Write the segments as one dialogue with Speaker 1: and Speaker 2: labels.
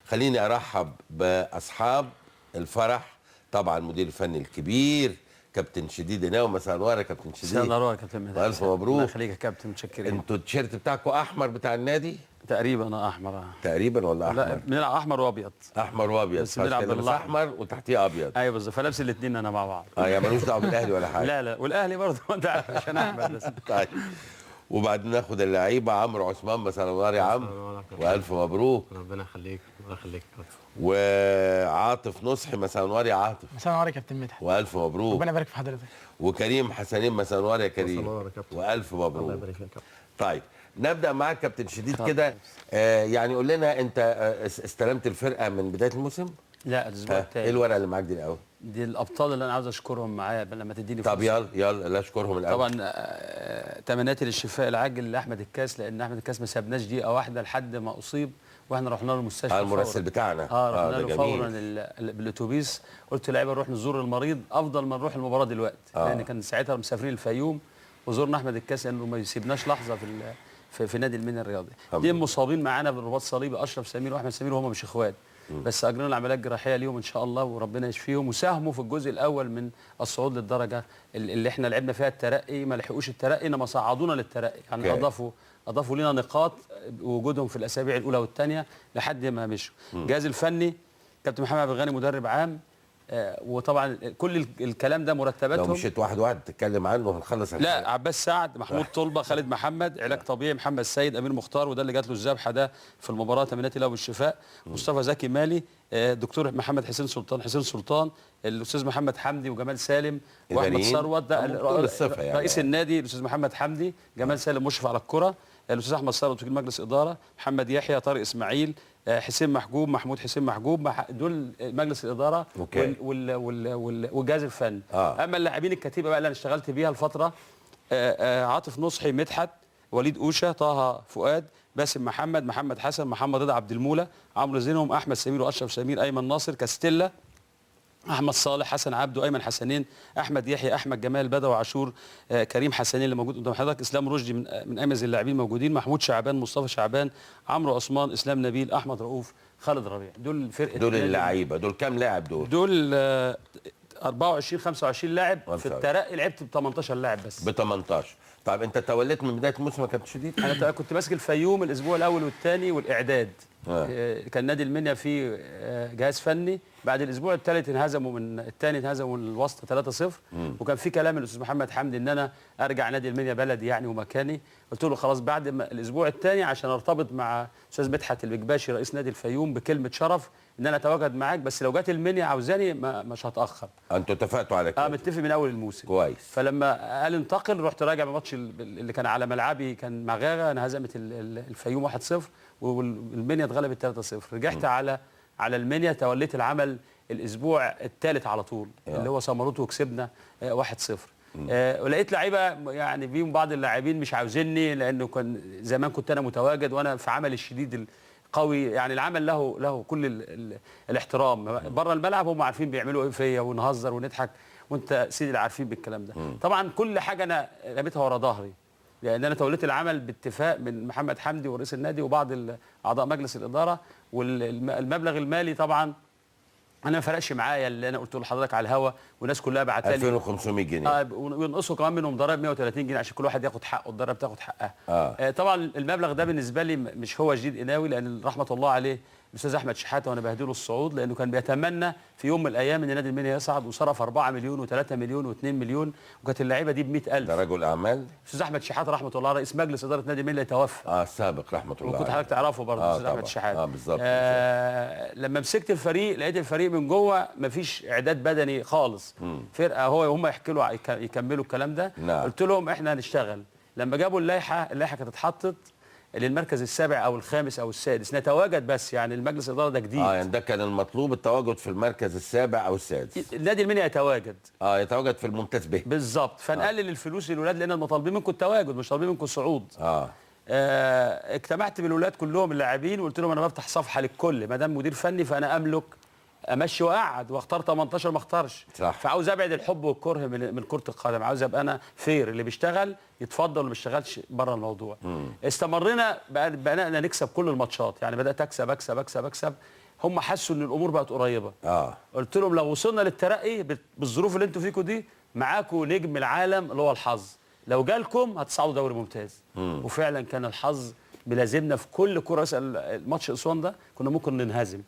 Speaker 1: خليني ارحب باصحاب الفرح. طبعا المدير الفني الكبير كابتن شديد ناوي. مساء النور يا كابتن شديد.
Speaker 2: مساء النور يا كابتن مدحت.
Speaker 1: والف مبروك.
Speaker 2: الله يخليك يا كابتن، متشكرين.
Speaker 1: انتوا التيشيرت بتاعكم احمر بتاع النادي
Speaker 2: تقريبا احمر.
Speaker 1: تقريبا ولا احمر؟
Speaker 2: لا، بنلعب احمر وابيض.
Speaker 1: احمر وابيض،
Speaker 2: بس بنلعب
Speaker 1: لابس احمر وتحتيه ابيض.
Speaker 2: ايوه بالظبط، فلابس الاثنين انا مع بعض.
Speaker 1: يعني ملوش دعوه بالاهلي ولا حاجه.
Speaker 2: لا لا، والاهلي برضه انت عارف عشان احمد بس.
Speaker 1: طيب، وبعدين ناخد اللعيبه. عمرو عثمان مساء النور يا عمرو، والف مبروك.
Speaker 3: ربنا يخليك. الله يخليك.
Speaker 1: وعاطف نصحي مساء النور يا عاطف.
Speaker 4: مساء النور يا كابتن مدحت.
Speaker 1: والف مبروك.
Speaker 4: ربنا يبارك في حضرتك.
Speaker 1: وكريم حسنين مساء النور يا كريم.
Speaker 3: مساء النور يا كابتن.
Speaker 1: والف مبروك.
Speaker 3: الله يبارك فيك.
Speaker 1: طيب نبدا معاك كابتن شديد كده. يعني قول لنا انت استلمت الفرقه من بدايه الموسم؟
Speaker 2: لا، الاسبوع الثاني.
Speaker 1: ايه الورقه اللي معاك دي الاول؟
Speaker 2: دي الابطال اللي انا عاوز اشكرهم معايا لما تديني فرصه.
Speaker 1: طب يلا لا اشكرهم الاول.
Speaker 2: طبعا تمنياتي للشفاء العاجل لاحمد الكاس، لان احمد الكاس ما سابناش دقيقه واحده لحد ما اصيب، واحنا رحنا له المستشفى.
Speaker 1: المراسل بتاعنا.
Speaker 2: رحنا له فورا بالاتوبيس. قلت للعيبه نروح نزور المريض افضل ما نروح المباراه دلوقتي. لان كان ساعتها مسافرين الفيوم وزورنا احمد الكاس، لانه ما يسيبناش لحظه في نادي المنيا الرياضي. دي مصابين معانا بالرباط الصليبي، اشرف سمير واحمد سمير، وهم مش اخوات. بس اجرينا العمليات الجراحيه ليهم ان شاء الله وربنا يشفيهم، وساهموا في الجزء الاول من الصعود للدرجه اللي احنا لعبنا فيها الترقي. ما لحقوش الترقي انما صعدونا للترقي، يعني اضافوا لنا نقاط وجودهم في الاسابيع الاولى والثانيه لحد ما مشوا. الجهاز الفني كابتن محمد عبد الغني مدرب عام، وطبعا كل الكلام ده مرتباتهم.
Speaker 1: لو مشيت واحد واحد تتكلم عنه هنخلص.
Speaker 2: لا، عباس سعد، محمود طلبه، خالد محمد، علاج طبيعي محمد سيد، امير مختار، وده اللي جات له الذبحه ده في المباراه، تمنياتي له بالشفاء. مصطفى زكي مالي، الدكتور محمد حسين سلطان، الاستاذ محمد حمدي وجمال سالم واحمد ثروت، ده رئيس النادي الاستاذ محمد حمدي، جمال سالم مشرف على الكره، الاستاذ احمد ثروت وكيل مجلس اداره، محمد يحيى، طارق اسماعيل، حسين محجوب، محمود حسين محجوب، دول مجلس الاداره والجهاز الفني. اما اللاعبين الكتيبه بقى اللي انا اشتغلت بيها الفتره، عاطف نصحي، مدحت، وليد اوشه، طه فؤاد، باسم محمد حسن، محمد رضا، عبد المولى، عمرو زينهم، احمد سمير واشرف سمير، ايمن ناصر، كاستيلا، احمد صالح، حسن عبده، ايمن حسنين، احمد يحيى، احمد جمال، بدوي عاشور، كريم حسنين اللي موجود قدام حضرتك، اسلام رشدي من اميز اللاعبين موجودين، محمود شعبان، مصطفى شعبان، عمرو عثمان، اسلام نبيل، احمد رؤوف، خالد ربيع. دول فرقه.
Speaker 1: دول اللعيبه. دول كام لاعب دول؟
Speaker 2: 24 25 لاعب. في الترقي لعبت ب 18 لاعب بس.
Speaker 1: ب 18. طيب انت توليت من بدايه الموسم يا كابتن شديد؟
Speaker 2: انا كنت ماسك الفيوم الاسبوع الاول والثاني والاعداد. كان نادي المنيا فيه جهاز فني. بعد الاسبوع الثالث انهزموا من الثاني، انهزموا من الوسط 3-0. وكان في كلام الاستاذ محمد حمدي ان انا ارجع نادي المنيا بلدي يعني ومكاني. قلت له خلاص بعد ما الاسبوع الثاني عشان ارتبط مع استاذ مدحت البكباشي رئيس نادي الفيوم بكلمه شرف ان انا اتواجد معاك، بس لو جت المنيا عاوزاني مش هتاخر.
Speaker 1: انتوا اتفقتوا على كده؟
Speaker 2: متفق من اول الموسم.
Speaker 1: كويس.
Speaker 2: فلما قال انتقل رحت راجع بماتش اللي كان على ملعبي، كان مغاغه، انهزمت الفيوم 1-0 والمنيا اتغلبت 3-0. رجعت على المنيا، توليت العمل الاسبوع الثالث على طول اللي هو سمروت، وكسبنا 1-0. ولقيت لعيبه يعني فيهم بعض اللاعبين مش عاوزيني، لانه كان زمان كنت انا متواجد وانا في عملي الشديد القوي، يعني العمل له كل الاحترام. بره الملعب هم عارفين بيعملوا ايه فيا، ونهزر ونضحك، وانت سيدي اللي عارفين بالكلام ده. طبعا كل حاجه انا رميتها ورا ظهري، لان انا توليت العمل باتفاق من محمد حمدي ورئيس النادي وبعض اعضاء مجلس الاداره. والمبلغ المالي طبعا انا ما فرقش معايا، اللي انا قلت لحضرتك على الهوا والناس كلها بعتها لي
Speaker 1: 2500 جنيه.
Speaker 2: وينقصوا كمان منهم ضرائب 130 جنيه عشان كل واحد ياخد حقه، الضرائب تاخد حقها. طبعا المبلغ ده بالنسبه لي مش هو جديد قناوي، لان رحمه الله عليه الاستاذ احمد شحاته وانا بهديله الصعود، لانه كان بيتمنى في يوم من الايام ان نادي المنيا يصعد، وصرف 4 مليون و3 مليون و2 مليون، وكانت اللعيبه دي ب 100,000.
Speaker 1: ده رجل اعمال.
Speaker 2: الاستاذ احمد شحاته رحمه الله رئيس مجلس اداره نادي المنيا توفى.
Speaker 1: السابق رحمه الله.
Speaker 2: وكنت حضرتك تعرفه برضه الاستاذ احمد شحاته.
Speaker 1: بالظبط.
Speaker 2: لما مسكت الفريق لقيت الفريق من جوه مفيش اعداد بدني خالص. فرقه هم يكملوا الكلام ده. قلت لهم احنا هنشتغل. لما جابوا اللائحه كانت اتحطت للمركز السابع او الخامس او السادس، نتواجد بس، يعني المجلس الاداره ده جديد.
Speaker 1: يعني ده كان المطلوب، التواجد في المركز السابع او السادس.
Speaker 2: النادي المنيا يتواجد.
Speaker 1: يتواجد في الممتاز به.
Speaker 2: بالظبط. فنقلل الفلوس للولاد، لان مطالبين منكم التواجد مش طالبين منكم صعود. اجتمعت بالولاد كلهم اللاعبين وقلت لهم انا بفتح صفحه للكل، ما دام مدير فني فانا املك امشي واقعد، واختار 18 ما اختارش. فعاوز ابعد الحب والكره من كره القدم، عاوز ابقى انا فير، اللي بيشتغل يتفضل واللي ما بيشتغلش بره الموضوع. استمرينا، بدانا نكسب كل الماتشات، يعني بدات اكسب هم حسوا ان الامور بقت قريبه. قلت لهم لو وصلنا للترقي بالظروف اللي انتوا فيكم دي، معاكم نجم العالم اللي هو الحظ، لو جالكم هتصعدوا دوري ممتاز. وفعلا كان الحظ بيلازمنا في كل كره. الماتش اسوان ده كنا ممكن ننهزم،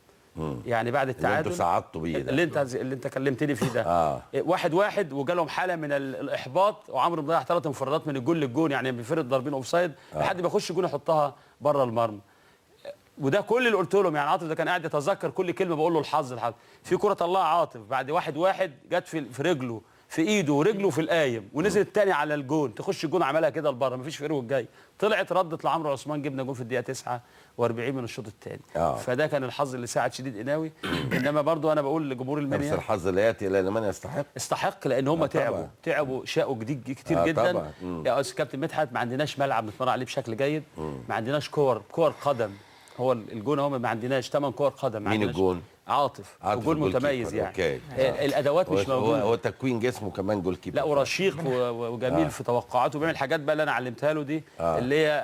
Speaker 2: يعني بعد التعادل
Speaker 1: اللي انتوا صعدتوا بيه ده،
Speaker 2: اللي انت كلمتني فيه ده 1-1 وجالهم حاله من الاحباط، وعمرو مضيع 3 انفرادات من الجول للجون، يعني بفرق ضاربين اوفسايد لحد ما يخش جون يحطها بره المرمى. وده كل اللي قلت لهم، يعني عاطف ده كان قاعد يتذكر كل كلمه بقول له الحظ. في كره طلعها عاطف بعد 1-1 جت في رجله، في ايده ورجله في القايم، ونزل الثاني على الجون، تخش الجون عملها كده لبره، مفيش فيرو الجاي، طلعت ردت لعمرو عثمان، جبنا جون في الدقيقه 49 من الشوط الثاني. فده كان الحظ اللي ساعد شديد قناوي. انما برضو انا بقول لجمهور المنيا،
Speaker 1: بس الحظ لا ياتي الا لمن
Speaker 2: يستحق، لان هم تعبوا شقوا شكتير جدا. يا استاذ كابتن مدحت، ما عندناش ملعب نتمرن عليه بشكل جيد، ما عندناش كور قدم. هو الجون هو ما عندناش 8 كور قدم.
Speaker 1: مين الجون؟
Speaker 2: عاطف جول متميز يعني. الادوات مش موجوده.
Speaker 1: هو تكوين جسمه كمان جول كيبر.
Speaker 2: لا ورشيق وجميل في توقعاته، وبيعمل حاجات بقى اللي انا علمتها له دي، اللي هي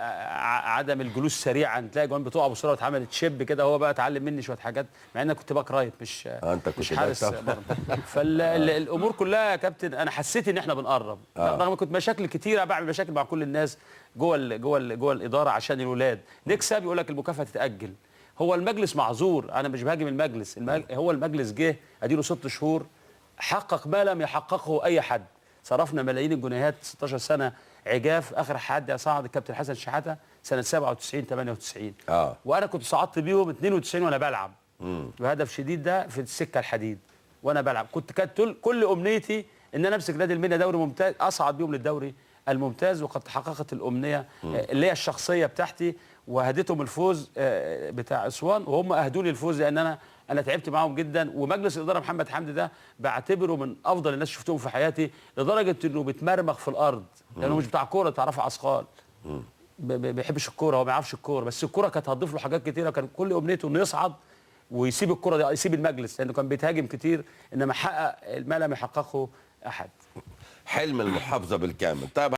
Speaker 2: عدم الجلوس سريعا، تلاقي جوان بتقع بسرعه واتعملت شيب كده. هو بقى اتعلم مني شويه حاجات، مع ان انا كنت باك رايت مش حارس مرمى. فالامور كلها يا كابتن انا حسيت ان احنا بنقرب، رغم كنت مشاكل كتيره، بعمل مشاكل مع كل الناس جوه الاداره عشان الولاد نكسب، يقول لك المكافاه تتاجل. هو المجلس معذور، انا مش بهاجم المجلس، هو المجلس جه اديله 6 شهور حقق ما لم يحققه اي حد. صرفنا ملايين الجنيهات 16 سنه عجاف. اخر حد صعد الكابتن حسن شحاته سنه 97 98 وانا كنت صعدت بيهم 92 وانا بلعب بهدف شديد ده في السكه الحديد وانا بلعب. كانت كل امنيتي ان انا امسك نادي المنيا دوري ممتاز، اصعد بيهم للدوري الممتاز، وقد تحققت الامنيه اللي هي الشخصيه بتاعتي، وهديتهم الفوز بتاع اسوان، وهم اهدوني الفوز لان انا تعبت معاهم جدا. ومجلس الاداره محمد حمدي ده بعتبره من افضل الناس شفتهم في حياتي، لدرجه انه بيتمرمغ في الارض لانه مش بتاع كوره، تعرف عسقال ما بيحبش الكوره، هو ما يعرفش الكوره، بس الكوره كانت هتضيف له حاجات كتيره. كان كل امنيته انه يصعد ويسيب الكوره دي، يسيب المجلس، لانه كان بيتهاجم كتير، انما حقق ما لم يحققه احد.
Speaker 1: حلم المحافظه بالكامل. طيب